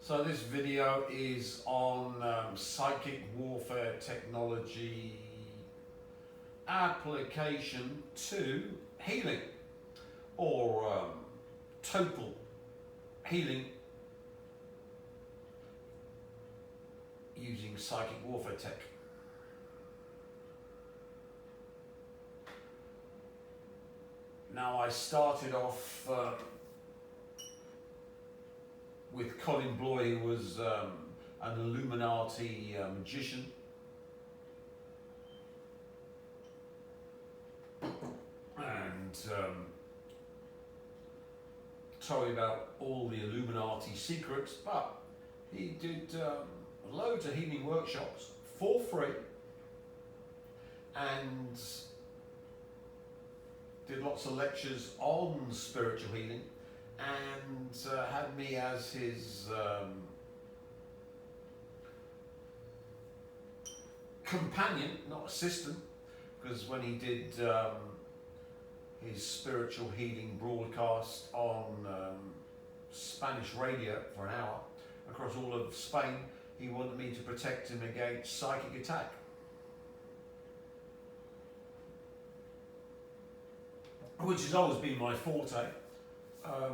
So this video is on psychic warfare technology application to healing, or total healing using psychic warfare tech. Now, I started off with Colin Bloy, who was an Illuminati magician. And told me about all the Illuminati secrets, but he did loads of healing workshops for free and did lots of lectures on spiritual healing, and had me as his companion, not assistant, because when he did his spiritual healing broadcast on Spanish radio for an hour across all of Spain, he wanted me to protect him against psychic attack. Which has always been my forte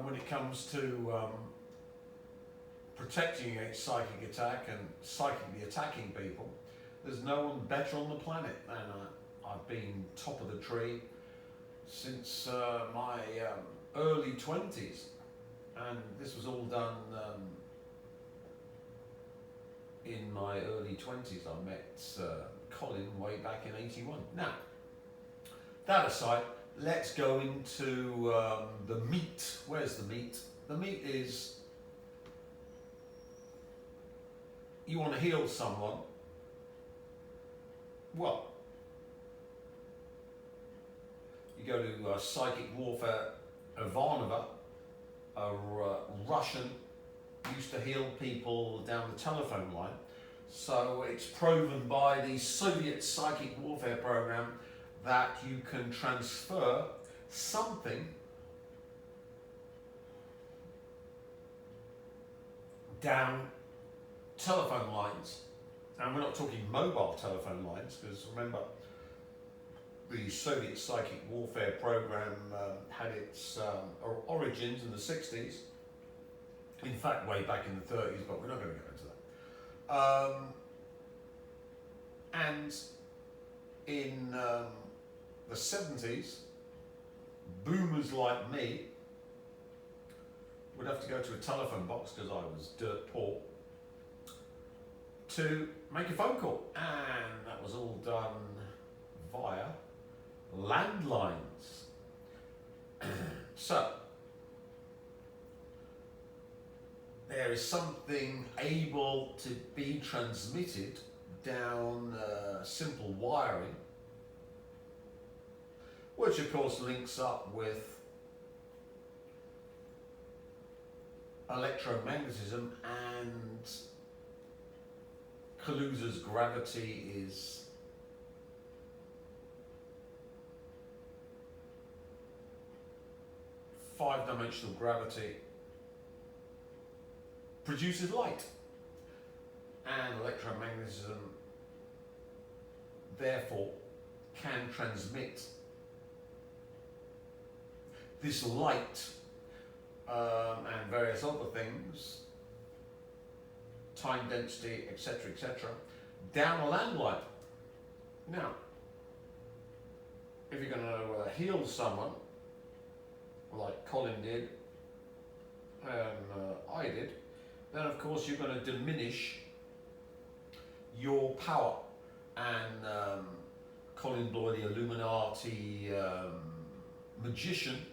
when it comes to protecting against psychic attack and psychically attacking people. There's no one better on the planet, and I've been top of the tree since my early 20s, and this was all done in my early 20s. I met Colin way back in '81. Now, that aside, let's go into the meat. Where's the meat? The meat is, you want to heal someone. Well, you go to Psychic Warfare. Ivanova, a Russian, used to heal people down the telephone line. So it's proven by the Soviet psychic warfare program that you can transfer something down telephone lines. And we're not talking mobile telephone lines, because remember, the Soviet psychic warfare program had its origins in the 60s. In fact, way back in the 30s, but we're not going to go into that. And in the 70s, boomers like me would have to go to a telephone box, because I was dirt poor, to make a phone call, and that was all done via landlines. So there is something able to be transmitted down simple wiring, which of course links up with electromagnetism, and Kaluza's gravity is five-dimensional gravity produces light, and electromagnetism therefore can transmit this light and various other things, time density, etc., down a landline. Now, if you're going to heal someone, like Colin did, and I did, then of course you're going to diminish your power. And Colin Bloy, the Illuminati magician,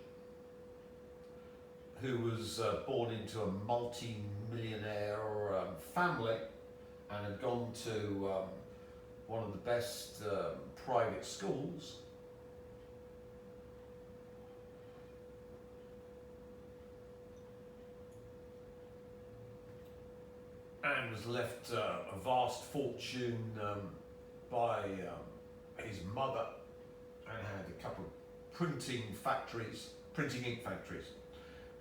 who was born into a multi-millionaire family and had gone to one of the best private schools, and was left a vast fortune by his mother, and had a couple of printing ink factories,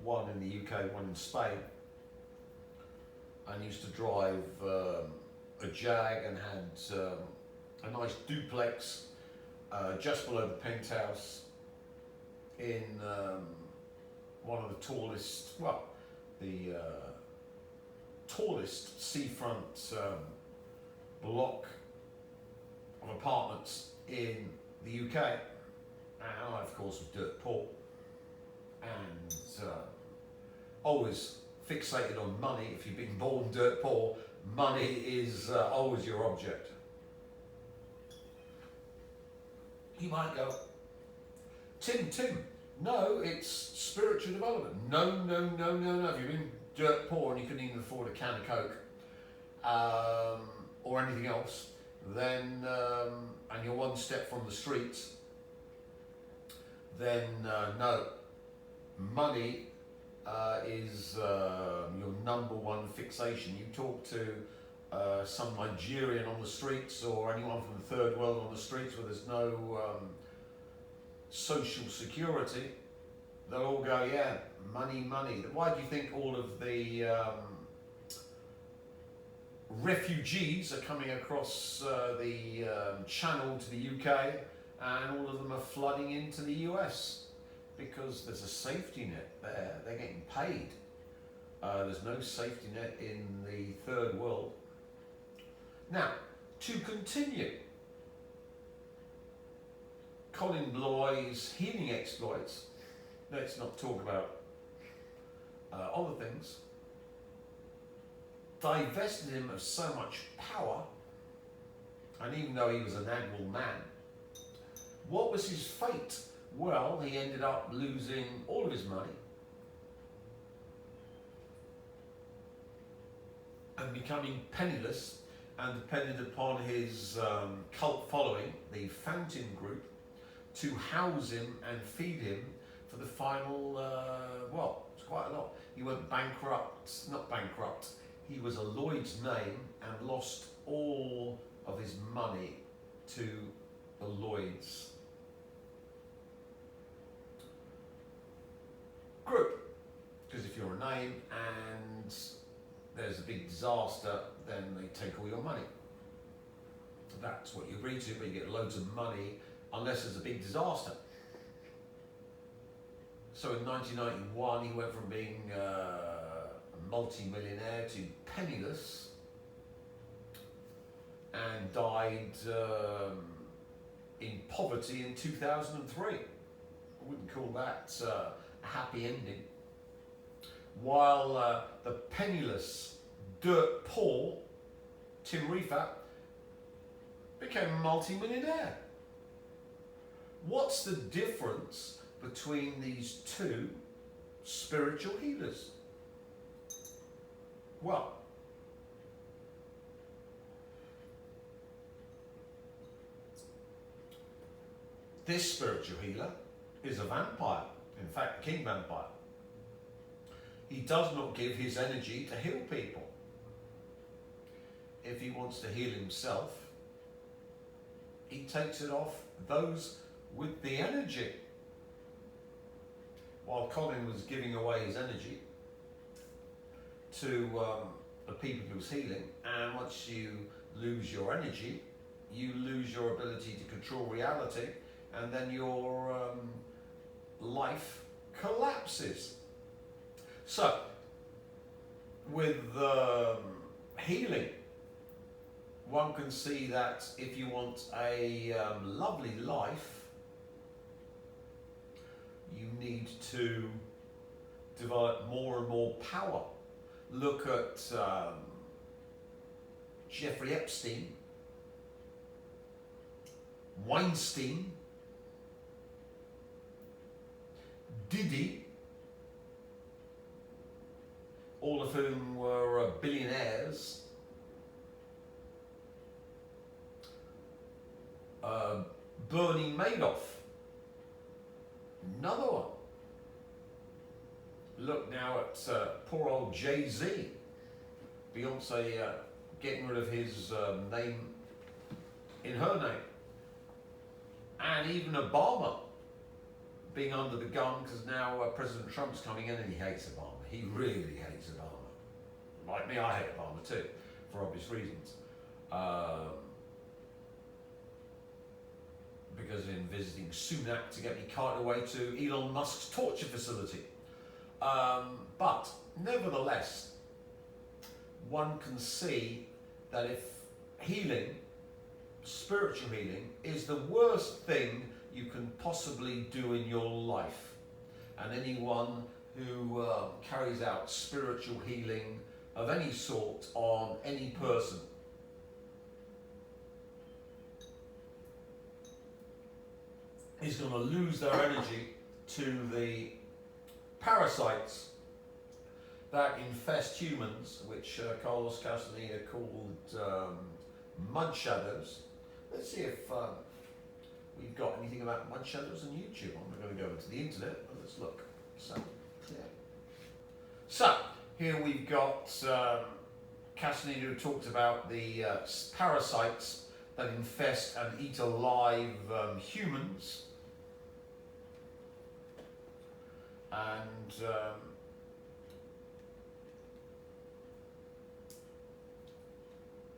one in the UK, one in Spain. and used to drive a Jag and had a nice duplex just below the penthouse in one of the tallest, well, the tallest seafront block of apartments in the UK. And I, of course, was dirt poor and always fixated on money. If you've been born dirt poor, money is always your object. You might go, Tim, no, it's spiritual development. No. If you've been dirt poor and you couldn't even afford a can of Coke or anything else, then, and you're one step from the streets, then no, money is your number one fixation. You talk to some Nigerian on the streets or anyone from the third world on the streets where there's no social security, they'll all go, yeah, money. Why do you think all of the refugees are coming across the channel to the UK and all of them are flooding into the US? Because there's a safety net there, they're getting paid. There's no safety net in the third world. Now, to continue, Colin Bloy's healing exploits, let's not talk about other things, divested him of so much power, and even though he was an admiral man, what was his fate? Well, he ended up losing all of his money and becoming penniless, and depended upon his cult following, the Fountain Group, to house him and feed him for the final, well, it's quite a lot. He went not bankrupt, he was a Lloyd's name and lost all of his money to the Lloyd's group. Because if you're a name and there's a big disaster, then they take all your money. That's what you agree to, but you get loads of money unless there's a big disaster. So in 1991, he went from being a multi-millionaire to penniless and died in poverty in 2003. I wouldn't call that a happy ending. While the penniless, dirt poor Tim Riefat became a multi-millionaire. What's the difference between these two spiritual healers? Well, this spiritual healer is a vampire, in fact, a king vampire. He does not give his energy to heal people. If he wants to heal himself, he takes it off those with the energy. While Colin was giving away his energy to the people he was healing, and once you lose your energy, you lose your ability to control reality, and then your life collapses. So, with healing, one can see that if you want a lovely life, you need to develop more and more power. Look at Jeffrey Epstein, Weinstein, Diddy, all of whom were billionaires. Bernie Madoff, another one. Look now at poor old Jay-Z, Beyonce getting rid of his name in her name, and even Obama being under the gun because now President Trump's coming in and he hates Obama. He really hates Obama. like me, I hate Obama too, for obvious reasons. Because in visiting Sunak to get me carted away to Elon Musk's torture facility. But nevertheless, one can see that if healing, spiritual healing, is the worst thing you can possibly do in your life, and anyone who carries out spiritual healing of any sort on any person is going to lose their energy to the parasites that infest humans, which Carlos Castaneda called mud shadows. Let's see if we've got anything about mud shadows on YouTube. I'm going to go into the internet and let's look. So here we've got Castaneda, who talked about the parasites that infest and eat alive humans. And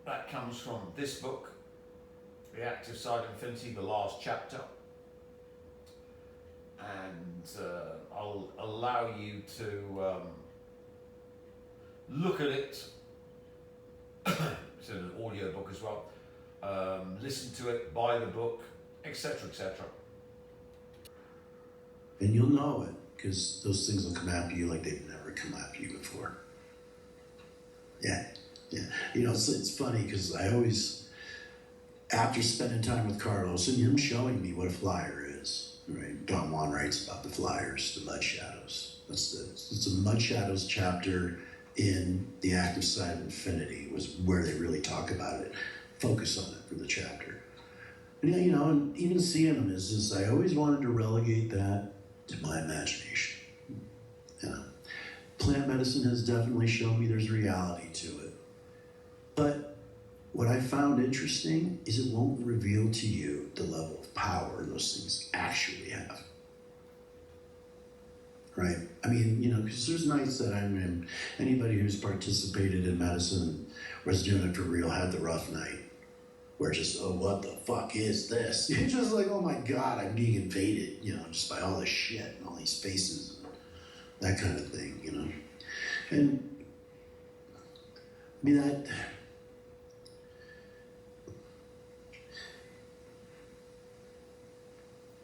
that comes from this book, The Active Side of Infinity, the last chapter. And I'll allow you to look at it. It's in an audio book as well. Listen to it, buy the book, etc., etc. And you'll know it, because those things will come after you like they've never come after you before. Yeah. You know, it's funny, because I always, after spending time with Carlos and him showing me what a flyer is, right? Don Juan writes about the flyers, the mud shadows. It's a mud shadows chapter in The Active Side of Infinity, was where they really talk about it, focus on it for the chapter. And you know, and even seeing them is just, I always wanted to relegate that to my imagination. You know, plant medicine has definitely shown me there's reality to it. But what I found interesting is it won't reveal to you the level of power those things actually have. Right? I mean, you know, because there's nights that I'm in, anybody who's participated in medicine was doing it for real had the rough night. Where just, oh, what the fuck is this? You're just like, oh my God, I'm being invaded, you know, just by all this shit and all these faces and that kind of thing, you know. And I mean, that,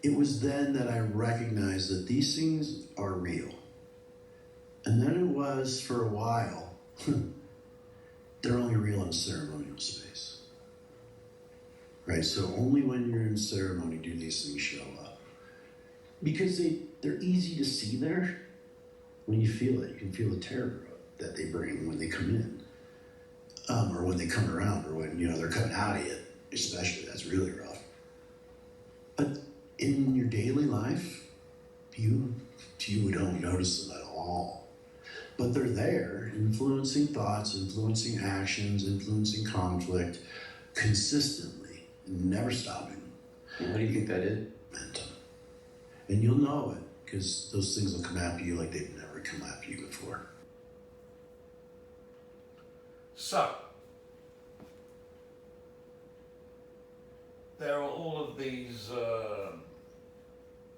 it was then that I recognized that these things are real. And then it was for a while, they're only real in ceremonial space. Right, so only when you're in ceremony do these things show up. Because they're easy to see there when you feel it. You can feel the terror that they bring when they come in. Or when they come around, or when, you know, they're coming out of you, especially, that's really rough. But in your daily life, you don't notice them at all. But they're there, influencing thoughts, influencing actions, influencing conflict, consistently. Never stopping. And what do you think that is? Mental. And you'll know it, because those things will come after you like they've never come after you before. So, there are all of these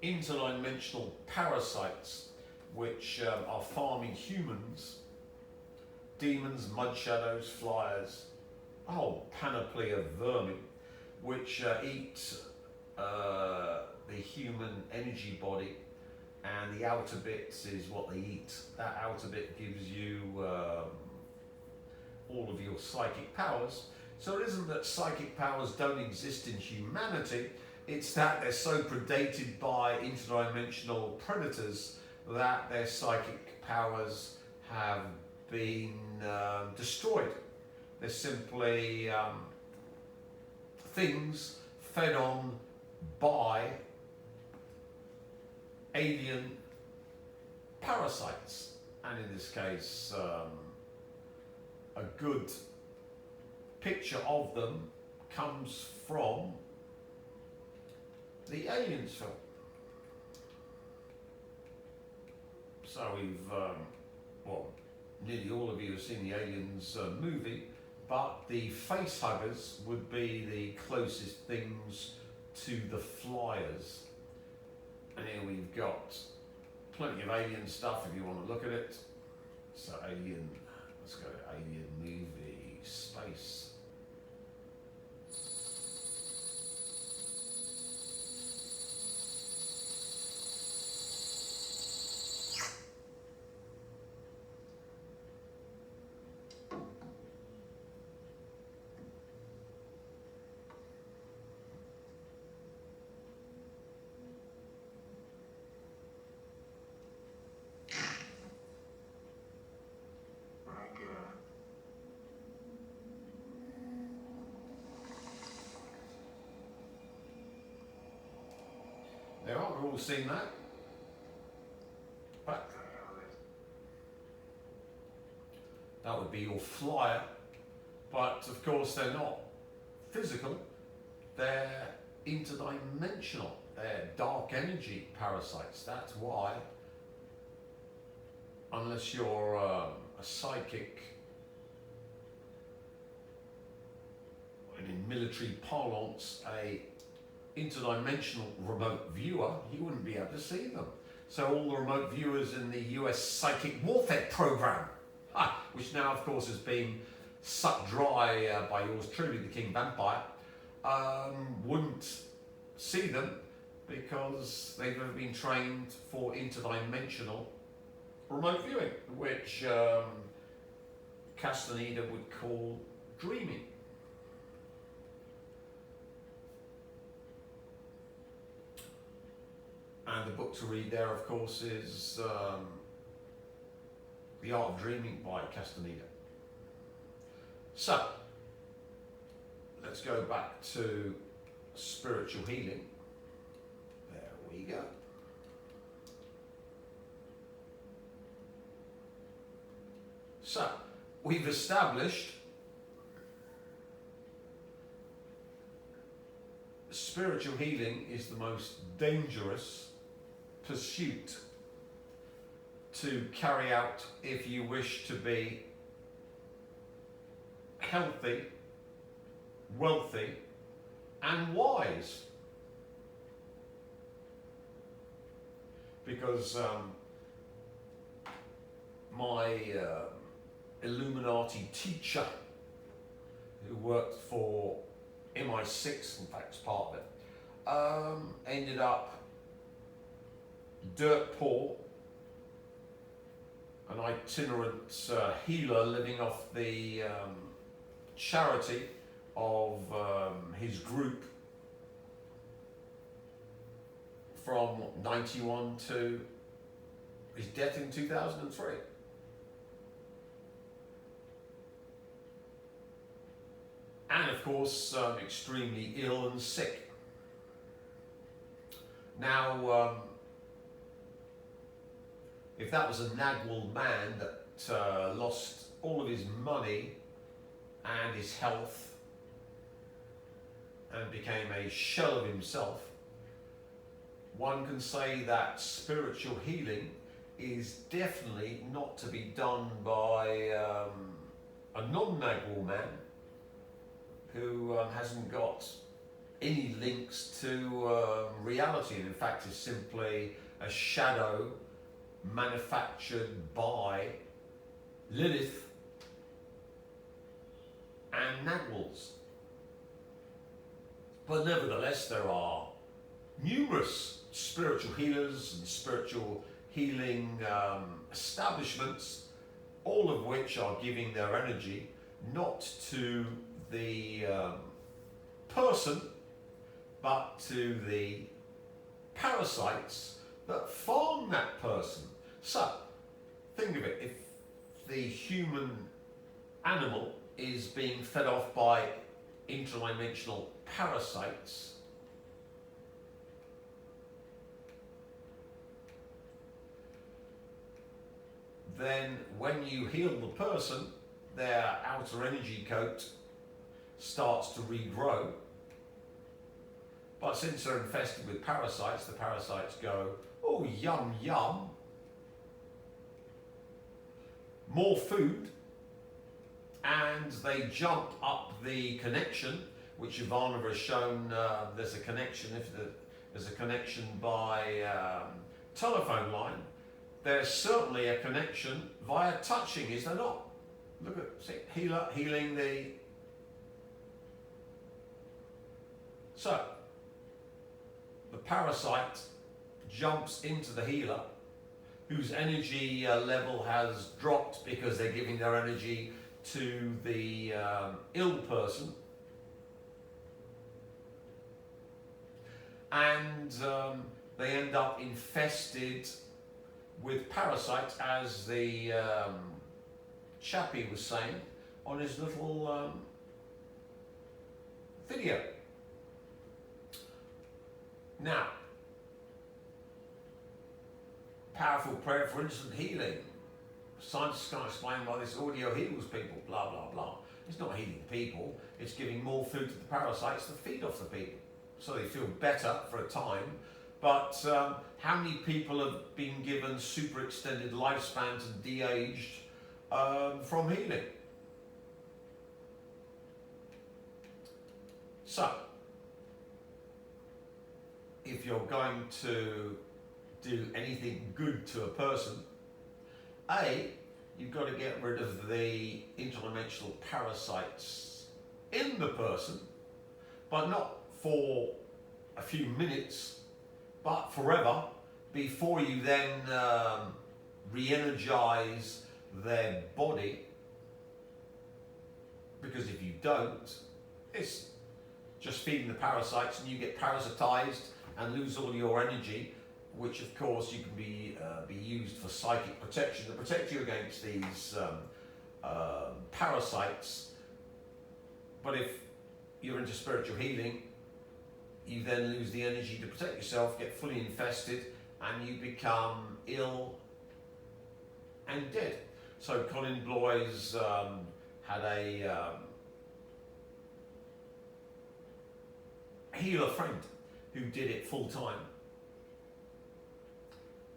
interdimensional parasites which are farming humans, demons, mud shadows, flyers, a whole panoply of vermin, which eat the human energy body, and the outer bits is what they eat. That outer bit gives you all of your psychic powers. So it isn't that psychic powers don't exist in humanity, it's that they're so predated by interdimensional predators that their psychic powers have been destroyed. They're simply things fed on by alien parasites, and in this case a good picture of them comes from the Aliens film. So we've nearly all of you have seen the Aliens movie, but the face huggers would be the closest things to the flyers. And here we've got plenty of alien stuff if you want to look at it. So Alien, let's go to Alien movie, space. There are, we've all seen that. But that would be your flyer. But of course they're not physical, they're interdimensional. They're dark energy parasites. That's why, unless you're a psychic, and in military parlance, a interdimensional remote viewer, you wouldn't be able to see them. So all the remote viewers in the US psychic warfare program, which now of course has been sucked dry by yours truly, the King Vampire, wouldn't see them because they've never been trained for interdimensional remote viewing, which Castaneda would call dreaming. And the book to read there, of course, is The Art of Dreaming by Castaneda. So, let's go back to spiritual healing. There we go. So, we've established spiritual healing is the most dangerous pursuit to carry out if you wish to be healthy, wealthy, and wise. Because my Illuminati teacher, who worked for MI6, in fact, was part of it, ended up dirt poor, an itinerant healer living off the charity of his group from 91 to his death in 2003. And of course, extremely ill and sick. Now, if that was a Nagwal man that lost all of his money and his health and became a shell of himself, one can say that spiritual healing is definitely not to be done by a non-Nagwal man who hasn't got any links to reality, and in fact is simply a shadow manufactured by Lilith and Nagwals. But nevertheless, there are numerous spiritual healers and spiritual healing establishments, all of which are giving their energy not to the person, but to the parasites that farm that person. So, think of it, if the human animal is being fed off by interdimensional parasites, then when you heal the person, their outer energy coat starts to regrow. But since they're infested with parasites, the parasites go, oh, yum, yum. more food, and they jump up the connection, which Ivana has shown. There's a connection. If there's a connection by telephone line, there's certainly a connection via touching, is there not? Look at, see, healing the... So, the parasite jumps into the healer, whose energy level has dropped because they're giving their energy to the ill person. And they end up infested with parasites, as the chappie was saying on his little video. Now, powerful prayer for instant healing. Scientists can't explain why this audio heals people, blah, blah, blah. It's not healing people, it's giving more food to the parasites to feed off the people. So they feel better for a time. But how many people have been given super extended lifespans and de-aged from healing? So, if you're going to do anything good to a person, you've got to get rid of the interdimensional parasites in the person, but not for a few minutes, but forever, before you then re-energize their body. Because if you don't, it's just feeding the parasites and you get parasitized and lose all your energy, which of course you can be used for psychic protection to protect you against these parasites. But if you're into spiritual healing, you then lose the energy to protect yourself, get fully infested, and you become ill and dead. So Colin Bloys had a healer friend who did it full time.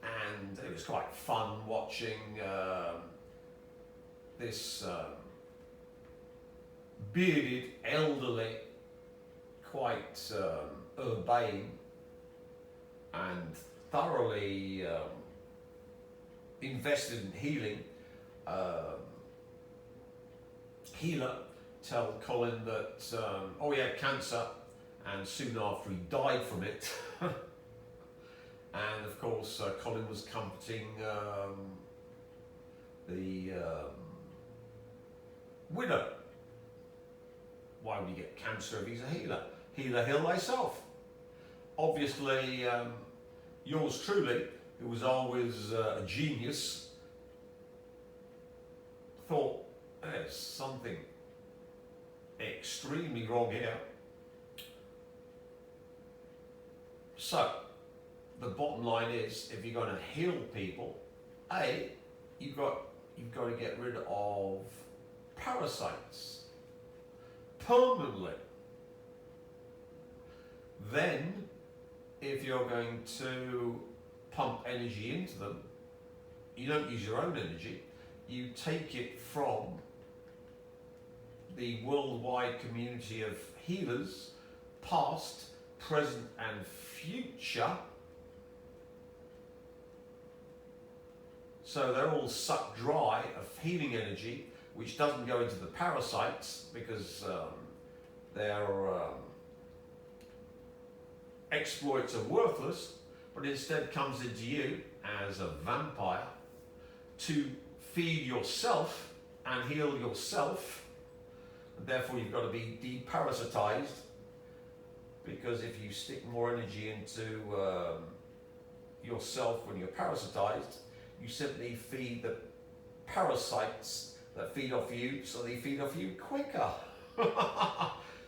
And it was quite fun watching this bearded, elderly, quite urbane and thoroughly invested in healing healer tell Colin that he had cancer, and soon after he died from it. And of course, Colin was comforting the widow. Why would he get cancer if he's a healer? Healer, heal thyself. Obviously, yours truly, who was always a genius, thought there's something extremely wrong here. So, the bottom line is, if you're going to heal people, you've got to get rid of parasites permanently. Then, if you're going to pump energy into them, you don't use your own energy, you take it from the worldwide community of healers, past, present and future. So they're all sucked dry of healing energy, which doesn't go into the parasites because their exploits are worthless, but instead comes into you as a vampire to feed yourself and heal yourself. And therefore you've got to be deparasitized, because if you stick more energy into yourself when you're parasitized, you simply feed the parasites that feed off you, so they feed off you quicker.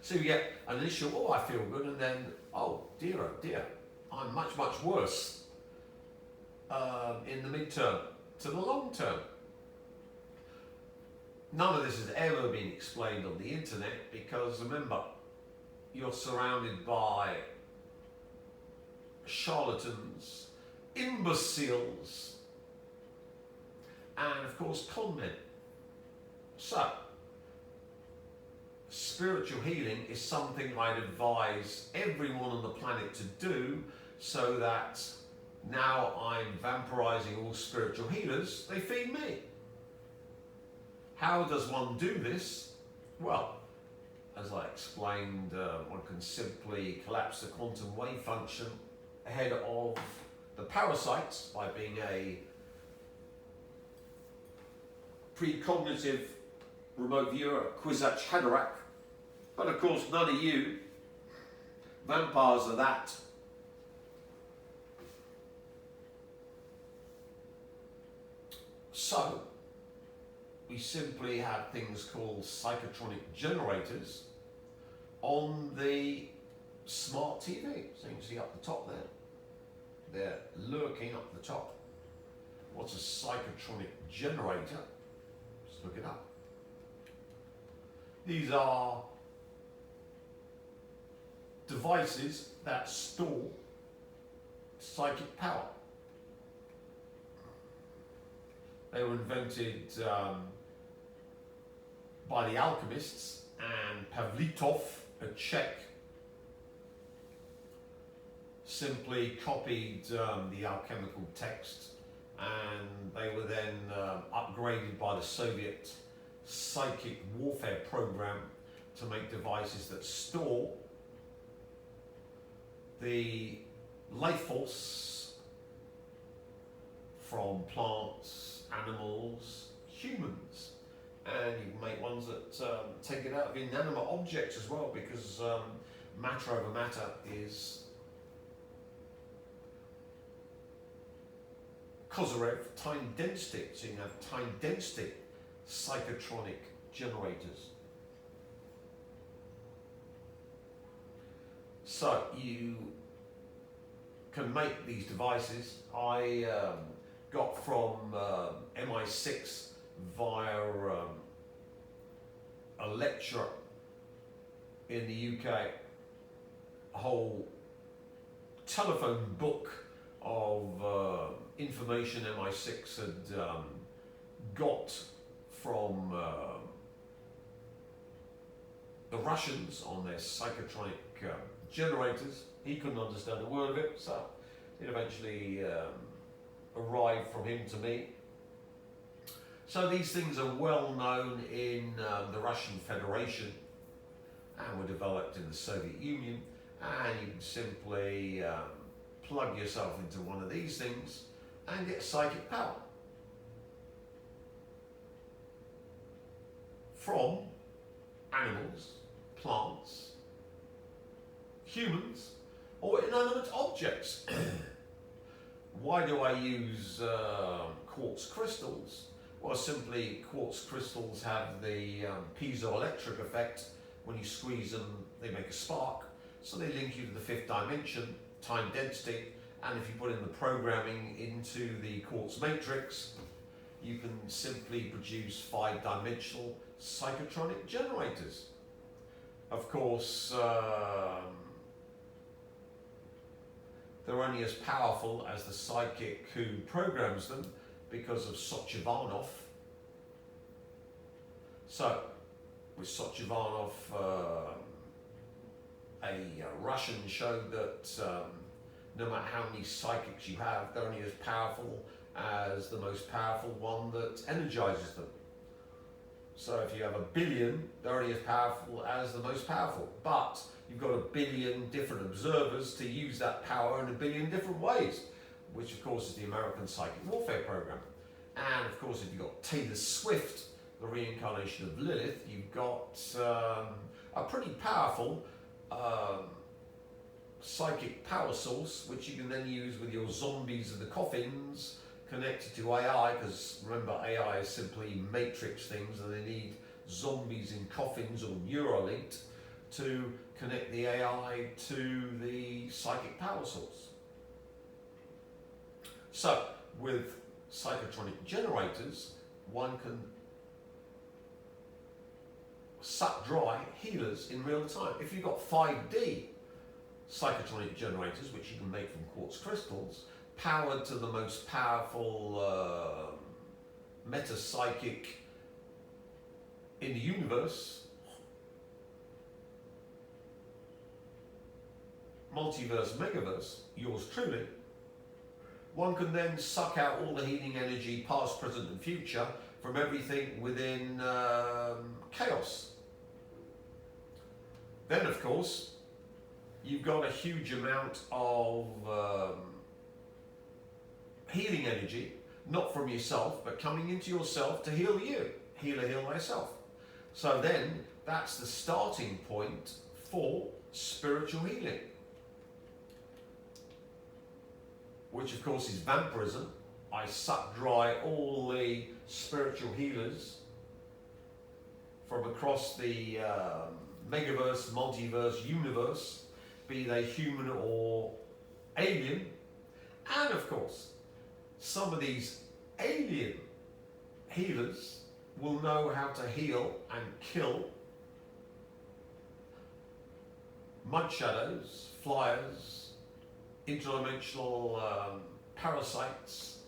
So you get an initial, oh, I feel good, and then, oh dear, I'm much, much worse in the midterm to the long term. None of this has ever been explained on the internet, because remember, you're surrounded by charlatans, imbeciles, and of course con men. So, spiritual healing is something I'd advise everyone on the planet to do, so that now I'm vampirizing all spiritual healers, they feed me. How does one do this? Well, as I explained, one can simply collapse the quantum wave function ahead of the parasites by being a precognitive remote viewer, Kwisatz Haderach. But of course, none of you vampires are that. So, we simply have things called psychotronic generators on the smart TV. So you can see up the top there. They're lurking up the top. What's a psychotronic generator? Just look it up. These are devices that store psychic power. They were invented by the alchemists, and Pavlitov, a Czech, simply copied the alchemical text, and they were then upgraded by the Soviet psychic warfare program to make devices that store the life force from plants, animals, humans, and you can make ones that take it out of inanimate objects as well, because matter over matter is Kozyrev time density, so you can have time density psychotronic generators. So you can make these devices. I got from MI6 via a lecture in the UK, a whole telephone book of information MI6 had got from the Russians on their psychotronic generators. He couldn't understand a word of it, so it eventually arrived from him to me. So these things are well known in the Russian Federation and were developed in the Soviet Union, and you can simply plug yourself into one of these things and get psychic power from animals, plants, humans, or inanimate objects. Why do I use quartz crystals? Well, simply quartz crystals have the piezoelectric effect. When you squeeze them, they make a spark, so they link you to the fifth dimension, time density, and if you put in the programming into the quartz matrix, you can simply produce 5-dimensional psychotronic generators. Of course, they're only as powerful as the psychic who programs them, because of Sochivanov. So, with Sochivanov, a Russian showed that no matter how many psychics you have, they're only as powerful as the most powerful one that energizes them. So if you have 1 billion, they're only as powerful as the most powerful. But you've got 1 billion different observers to use that power in 1 billion different ways, which of course is the American psychic warfare program. And of course, if you've got Taylor Swift, the reincarnation of Lilith, you've got a pretty powerful psychic power source, which you can then use with your zombies and the coffins connected to AI, because remember, AI is simply matrix things, and they need zombies in coffins or Neuralinked to connect the AI to the psychic power source. So, with psychotronic generators, one can suck dry healers in real time. If you've got 5D psychotronic generators, which you can make from quartz crystals, powered to the most powerful meta-psychic in the universe, multiverse, megaverse, yours truly, one can then suck out all the healing energy, past, present and future, from everything within chaos. Then, of course, you've got a huge amount of healing energy, not from yourself, but coming into yourself to heal you. Healer, heal thyself. So then, that's the starting point for spiritual healing, which of course is vampirism. I suck dry all the spiritual healers from across the megaverse, multiverse, universe, be they human or alien. And of course, some of these alien healers will know how to heal and kill mud shadows, flyers, interdimensional parasites,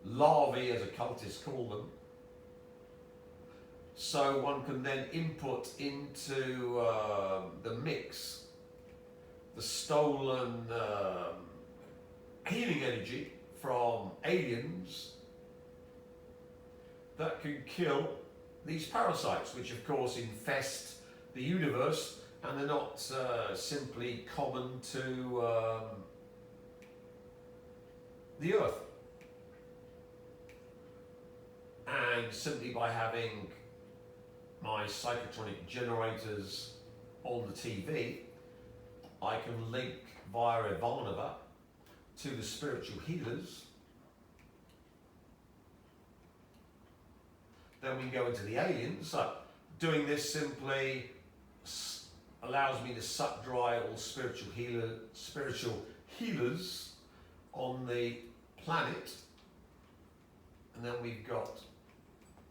larvae as occultists call them. So one can then input into the mix the stolen healing energy from aliens that can kill these parasites, which of course infest the universe, and they're not simply common to the Earth. And simply by having my psychotronic generators on the TV, I can link via Ivanova to the spiritual healers. Then we can go into the aliens. So doing this simply allows me to suck dry all spiritual healers on the planet. And then we've got